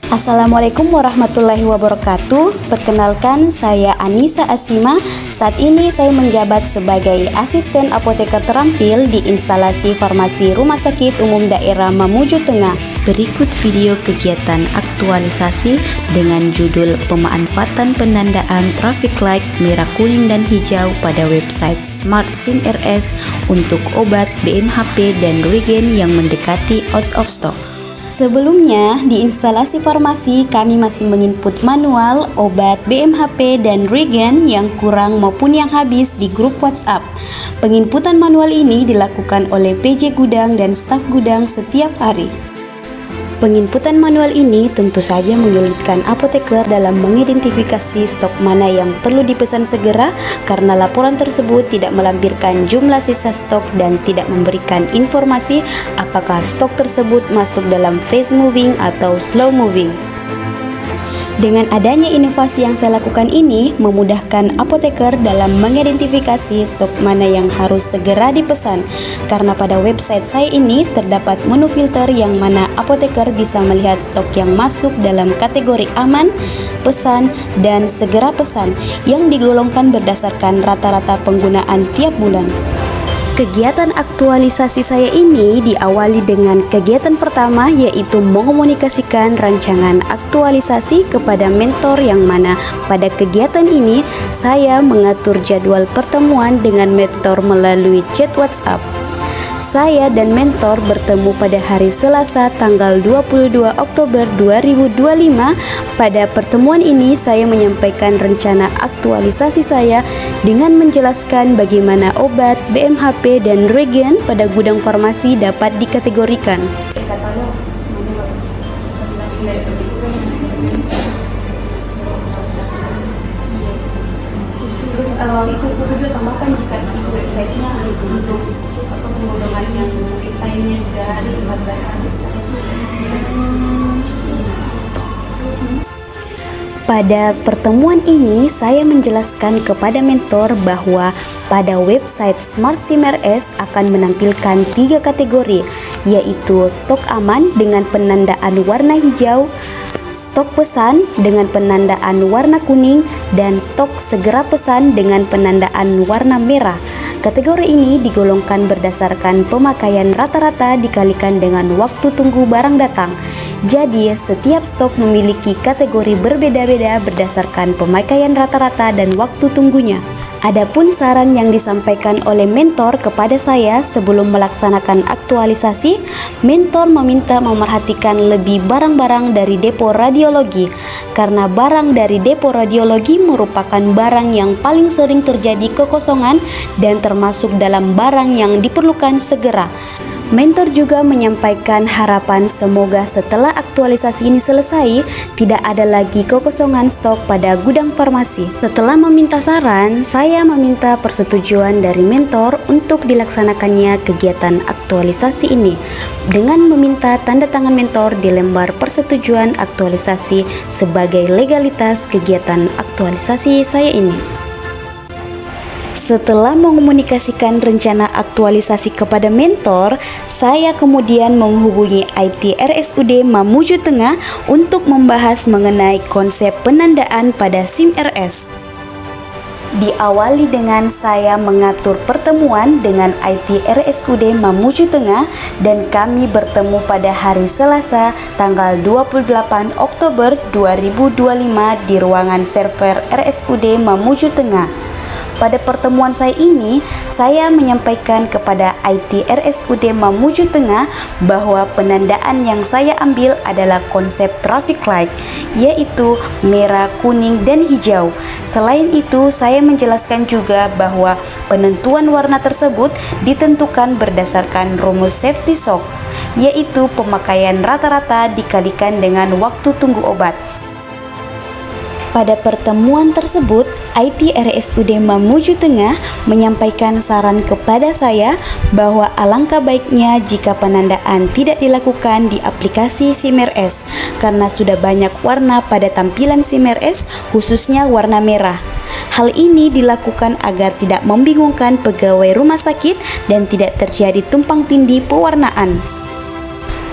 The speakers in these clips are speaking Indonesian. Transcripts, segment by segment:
Assalamualaikum warahmatullahi wabarakatuh. Perkenalkan, saya Anissa Asima. Saat ini saya menjabat sebagai asisten apoteker terampil di instalasi farmasi Rumah Sakit Umum Daerah Mamuju Tengah. Berikut video kegiatan aktualisasi dengan judul pemanfaatan penandaan traffic light merah, kuning, dan hijau pada website Smart SIM RS untuk obat BMHP dan regen yang mendekati out of stock. Sebelumnya, di instalasi farmasi kami masih menginput manual obat BMHP dan regen yang kurang maupun yang habis di grup WhatsApp. Penginputan manual ini dilakukan oleh PJ Gudang dan staf gudang setiap hari. Penginputan manual ini tentu saja menyulitkan apoteker dalam mengidentifikasi stok mana yang perlu dipesan segera karena laporan tersebut tidak melampirkan jumlah sisa stok dan tidak memberikan informasi apakah stok tersebut masuk dalam fast moving atau slow moving. Dengan adanya inovasi yang saya lakukan ini memudahkan apoteker dalam mengidentifikasi stok mana yang harus segera dipesan, karena pada website saya ini terdapat menu filter yang mana apoteker bisa melihat stok yang masuk dalam kategori aman, pesan, dan segera pesan yang digolongkan berdasarkan rata-rata penggunaan tiap bulan. Kegiatan aktualisasi saya ini diawali dengan kegiatan pertama, yaitu mengomunikasikan rancangan aktualisasi kepada mentor, yang mana pada kegiatan ini saya mengatur jadwal pertemuan dengan mentor melalui chat WhatsApp. Saya dan mentor bertemu pada hari Selasa tanggal 22 Oktober 2025. Pada pertemuan ini saya menyampaikan rencana aktualisasi saya dengan menjelaskan bagaimana obat, BMHP, dan regen pada gudang farmasi dapat dikategorikan. Terus itu juga tambahkan jika itu websitenya untuk penggodongan yang time-nya juga ada 14 Agustus. Pada pertemuan ini, saya menjelaskan kepada mentor bahwa pada website Smart SIM RS akan menampilkan 3 kategori, yaitu stok aman dengan penandaan warna hijau, stok pesan dengan penandaan warna kuning, dan stok segera pesan dengan penandaan warna merah. Kategori ini digolongkan berdasarkan pemakaian rata-rata dikalikan dengan waktu tunggu barang datang. Jadi, setiap stok memiliki kategori berbeda-beda berdasarkan pemakaian rata-rata dan waktu tunggunya. Adapun saran yang disampaikan oleh mentor kepada saya sebelum melaksanakan aktualisasi, mentor meminta memerhatikan lebih barang-barang dari depo radiologi, karena barang dari depo radiologi merupakan barang yang paling sering terjadi kekosongan dan termasuk dalam barang yang diperlukan segera. Mentor juga menyampaikan harapan semoga setelah aktualisasi ini selesai, tidak ada lagi kekosongan stok pada gudang farmasi. Setelah meminta saran, saya meminta persetujuan dari mentor untuk dilaksanakannya kegiatan aktualisasi ini, dengan meminta tanda tangan mentor di lembar persetujuan aktualisasi sebagai legalitas kegiatan aktualisasi saya ini. Setelah mengomunikasikan rencana aktualisasi kepada mentor, saya kemudian menghubungi IT RSUD Mamuju Tengah untuk membahas mengenai konsep penandaan pada SIM RS. Diawali dengan saya mengatur pertemuan dengan IT RSUD Mamuju Tengah dan kami bertemu pada hari Selasa tanggal 28 Oktober 2025 di ruangan server RSUD Mamuju Tengah. Pada pertemuan saya ini, saya menyampaikan kepada IT RSUD Mamuju Tengah bahwa penandaan yang saya ambil adalah konsep traffic light, yaitu merah, kuning, dan hijau. Selain itu, saya menjelaskan juga bahwa penentuan warna tersebut ditentukan berdasarkan rumus safety shock, yaitu pemakaian rata-rata dikalikan dengan waktu tunggu obat. Pada pertemuan tersebut, IT RSUD Mamuju Tengah menyampaikan saran kepada saya bahwa alangkah baiknya jika penandaan tidak dilakukan di aplikasi SIM RS karena sudah banyak warna pada tampilan SIM RS, khususnya warna merah. Hal ini dilakukan agar tidak membingungkan pegawai rumah sakit dan tidak terjadi tumpang tindih pewarnaan.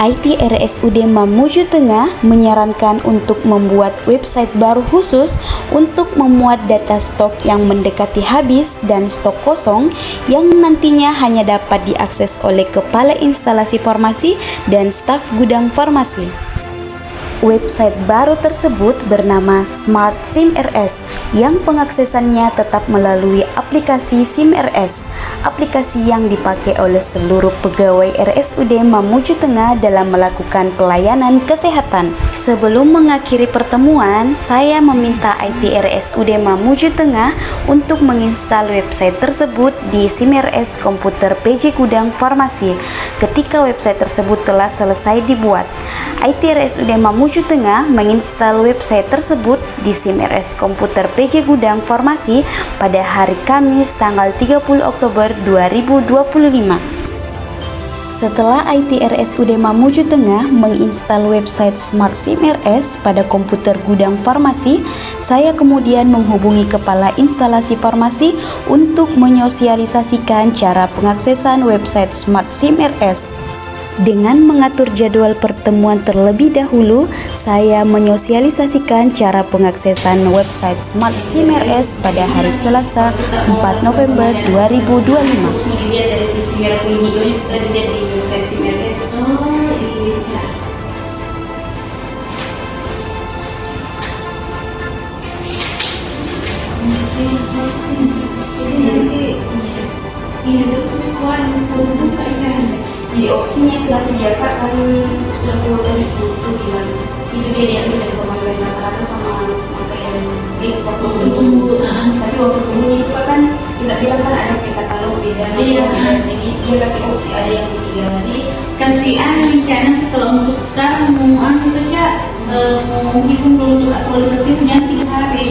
IT RSUD Mamuju Tengah menyarankan untuk membuat website baru khusus untuk memuat data stok yang mendekati habis dan stok kosong yang nantinya hanya dapat diakses oleh kepala instalasi formasi dan staf gudang formasi. Website baru tersebut bernama Smart SIM RS yang pengaksesannya tetap melalui aplikasi SIM RS, aplikasi yang dipakai oleh seluruh pegawai RSUD Mamuju Tengah dalam melakukan pelayanan kesehatan. Sebelum mengakhiri pertemuan, saya meminta IT RSUD Mamuju Tengah untuk menginstal website tersebut di SIM RS komputer PJ Gudang Farmasi. Ketika website tersebut telah selesai dibuat, IT RSUD Mamuju Tengah menginstal website tersebut di SIM RS komputer PJ Gudang Formasi pada hari Kamis tanggal 30 Oktober 2025. Setelah IT RSUD Mamuju Tengah menginstal website Smart SIM RS pada komputer gudang farmasi, saya kemudian menghubungi kepala instalasi farmasi untuk menyosialisasikan cara pengaksesan website Smart SIM RS. Dengan mengatur jadwal pertemuan terlebih dahulu, saya menyosialisasikan cara pengaksesan website Smart SIM RS pada hari Selasa 4 November 2025. Dilihat dari sisi merah kuning hijaunya bisa dilihat di website SIM RS. Jadi opsinya pelatih jaka kan sudah kuota di butuh bilang itu dia diambil dari pemakaian rata-rata sama pemakaian di waktu tunggu. Tapi waktu tunggu itu kan kita bilang kan ada kita kalau beda. Jadi dia kasih opsi ada yang 3 hari. Kasih rencana kalau untuk sekarang mau saja mau hitung dulu untuk aktualisasi jangan 3 hari,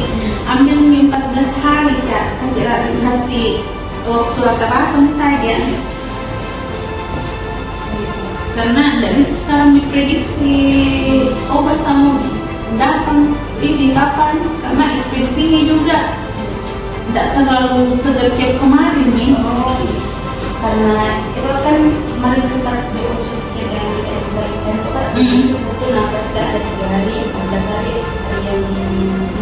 ambil 14 hari Kak, kasih waktu rata-rata saja. Karena dari sekarang diprediksi obat sama datang ini kapan, karena ekspedisinya juga tidak terlalu segercep kemarin nih. Karena itu kan kemarin sempat cek yang kita bicarakan itu kan betul nafas kan ada 3 hari, 14 hari, ada yang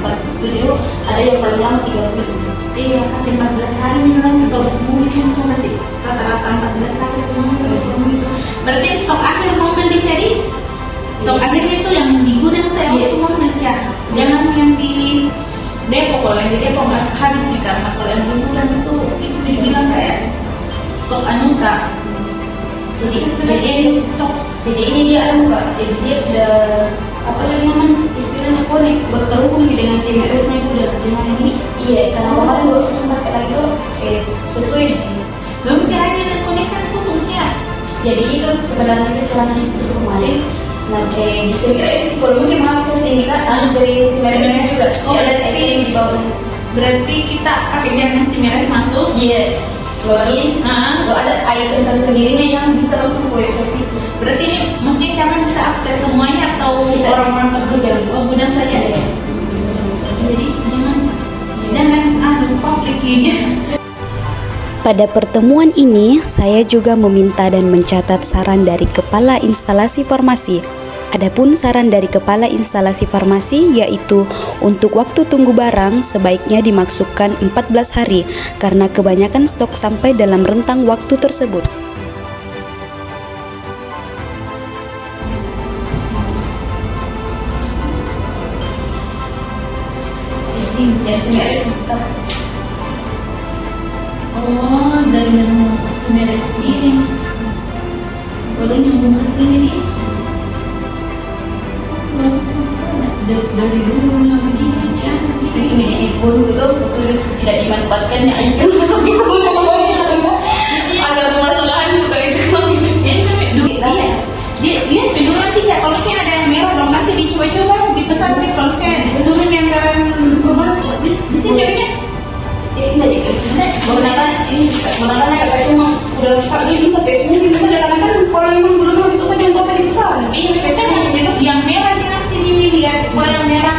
47, ada yang paling lama 30. Iya, kasih 14 hari minuman juga mungkin semua kasih rata-rata 14 hari semua itu. Berarti stok akhir mau dicari, stok akhirnya itu yang di gudang saya semua mencari, jangan yang di depo. Kalau yang di depo nggak habis nih, karena kalau yang di gudang itu dibilang kayak stok anugerah. Jadi ini dia anugerah, jadi dia sudah apa lagi namanya istilahnya konek berterhubung dengan SIM RS-nya udah dengan ini. Iya, karena kemarin gua pakai lagi tuh sesuai belum caranya dan konekkan itu fungsinya. Jadi itu sebenarnya kecurangan itu kemarin. Nah, di SIM RS kalau mungkin mengakses ini kan harus dari SIM RS-nya juga. Berarti kita pakai jaringan SIM RS masuk. Iya. Login, kalau ada icon tersendirinya yang bisa langsung ke website itu. Berarti ini maksudnya siapa bisa akses semuanya atau orang-orang tergudang? Gudang saja ya. Jadi jangan publik aja. Pada pertemuan ini, saya juga meminta dan mencatat saran dari Kepala Instalasi Farmasi. Adapun saran dari Kepala Instalasi Farmasi yaitu untuk waktu tunggu barang sebaiknya dimaksudkan 14 hari karena kebanyakan stok sampai dalam rentang waktu tersebut. Oh, dari menu SIM RS ini baru nyambung ke sini nih. Dari dulu begini cantik. Ini disebut itu tulis tidak dimanfaatkannya icon masuk di ada permasalahan juga itu maksudnya. Dia dulu nanti ya kalau saya ada yang merah dong nanti dicoba-coba dipesan nih kalau saya dulu yang garan rumah di sini jadinya. Ini menggunakan agak cuma udah pakai bisa Facebook di mana kadang-kadang kalau memang belum habis apa jangan apa di pesan. Iya, pesan yang merah nanti dilihat kalau yang merah.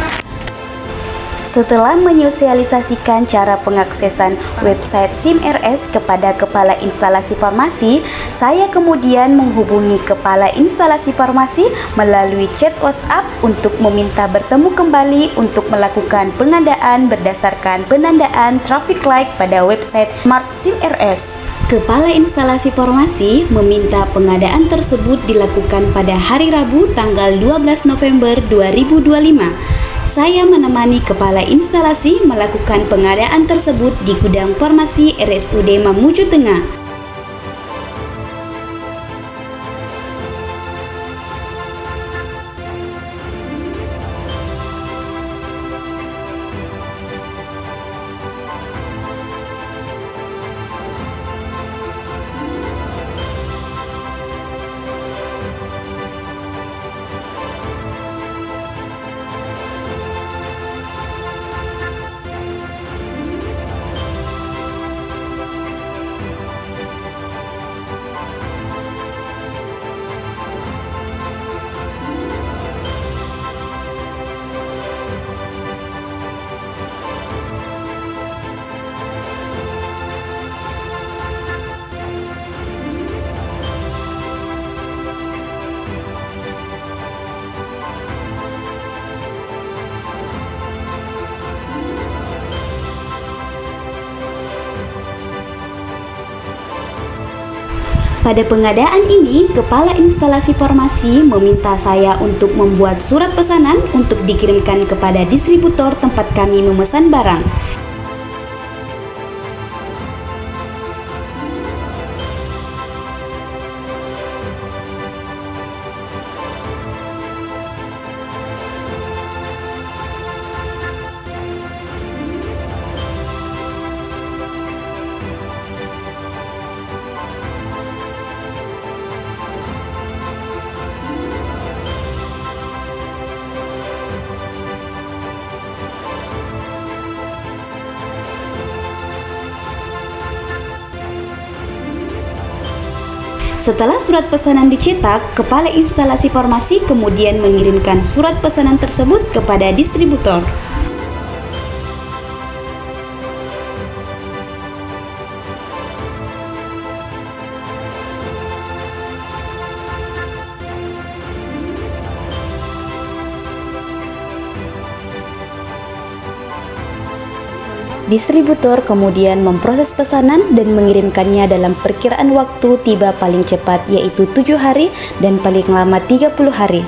Setelah menyosialisasikan cara pengaksesan website SIM-RS kepada Kepala Instalasi Farmasi, saya kemudian menghubungi Kepala Instalasi Farmasi melalui chat WhatsApp untuk meminta bertemu kembali untuk melakukan pengadaan berdasarkan penandaan traffic light pada website Smart SIM-RS. Kepala Instalasi Farmasi meminta pengadaan tersebut dilakukan pada hari Rabu tanggal 12 November 2025. Saya menemani Kepala Instalasi melakukan pengadaan tersebut di gudang farmasi RSUD Mamuju Tengah. Pada pengadaan ini, Kepala Instalasi Farmasi meminta saya untuk membuat surat pesanan untuk dikirimkan kepada distributor tempat kami memesan barang. Setelah surat pesanan dicetak, Kepala Instalasi Farmasi kemudian mengirimkan surat pesanan tersebut kepada distributor. Distributor kemudian memproses pesanan dan mengirimkannya dalam perkiraan waktu tiba paling cepat yaitu 7 hari dan paling lama 30 hari.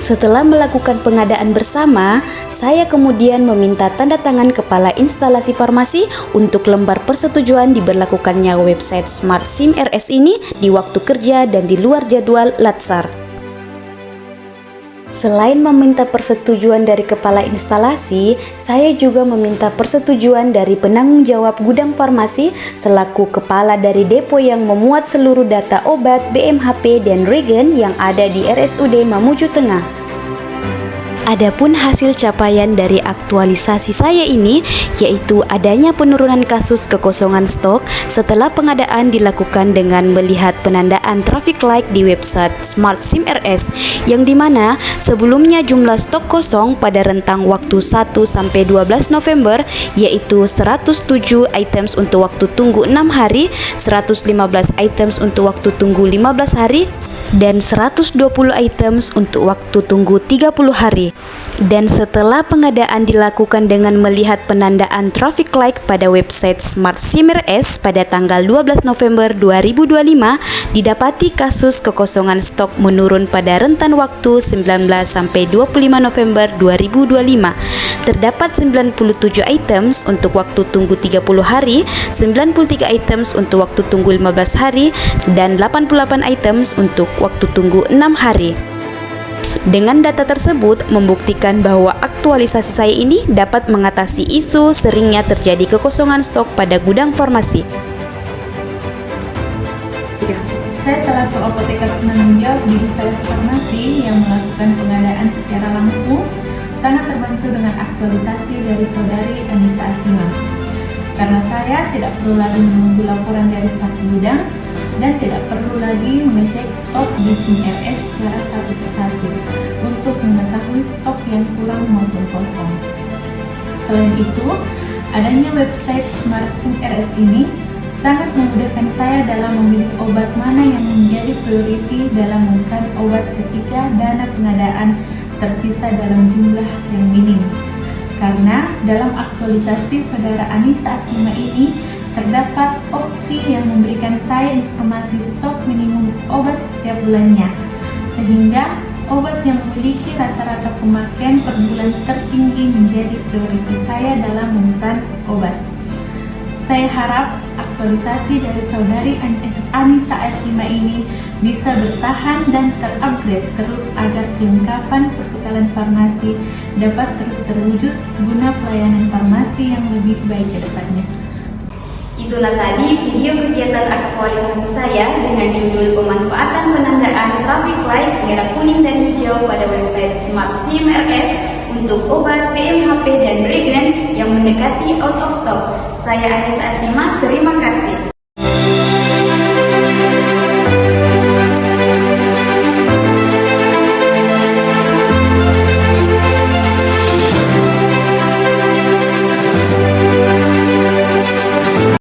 Setelah melakukan pengadaan bersama, saya kemudian meminta tanda tangan Kepala Instalasi Farmasi untuk lembar persetujuan diberlakukannya website Smart SIM-RS ini di waktu kerja dan di luar jadwal Latsar. Selain meminta persetujuan dari Kepala Instalasi, saya juga meminta persetujuan dari penanggung jawab gudang farmasi selaku kepala dari depo yang memuat seluruh data obat, BMHP, dan regen yang ada di RSUD Mamuju Tengah. Adapun hasil capaian dari aktualisasi saya ini yaitu adanya penurunan kasus kekosongan stok setelah pengadaan dilakukan dengan melihat penandaan traffic light di website Smart SIM-RS yang dimana sebelumnya jumlah stok kosong pada rentang waktu 1 sampai 12 November yaitu 107 items untuk waktu tunggu 6 hari, 115 items untuk waktu tunggu 15 hari, dan 120 items untuk waktu tunggu 30 hari. Dan setelah pengadaan dilakukan dengan melihat penandaan traffic light pada website Smart SIM-RS pada tanggal 12 November 2025, didapati kasus kekosongan stok menurun pada rentan waktu 19 sampai 25 November 2025. Terdapat 97 items untuk waktu tunggu 30 hari, 93 items untuk waktu tunggu 15 hari, dan 88 items untuk waktu tunggu 6 hari. Dengan data tersebut membuktikan bahwa aktualisasi saya ini dapat mengatasi isu seringnya terjadi kekosongan stok pada gudang farmasi. Saya selaku apoteker penanggung jawab di instalasi farmasi yang melakukan pengadaan secara langsung sangat terbantu dengan aktualisasi dari saudari Anissa Asima. Karena saya tidak perlu lagi menunggu laporan dari staf gudang dan tidak perlu lagi mengecek stok di SIM-RS secara satu persatu untuk mengetahui stok yang kurang maupun kosong. Selain itu, adanya website Smart SIM-RS ini sangat memudahkan saya dalam memilih obat mana yang menjadi prioriti dalam memesan obat ketika dana pengadaan tersisa dalam jumlah yang minim. Karena dalam aktualisasi saudara Anissa Asima ini terdapat opsi yang memberikan saya informasi stok minimum obat setiap bulannya, sehingga obat yang memiliki rata-rata pemakaian per bulan tertinggi menjadi prioritas saya dalam memesan obat. Saya harap aktualisasi dari saudari Anissa Asima ini bisa bertahan dan terupgrade terus agar kelengkapan perbekalan farmasi dapat terus terwujud guna pelayanan farmasi yang lebih baik ke depannya. Itulah tadi video kegiatan aktualisasi saya dengan judul pemanfaatan penandaan traffic light merah, kuning, dan hijau pada website Smart SIM-RS untuk obat PMHP dan Regen yang mendekati out of stock. Saya Anissa Asima, terima kasih.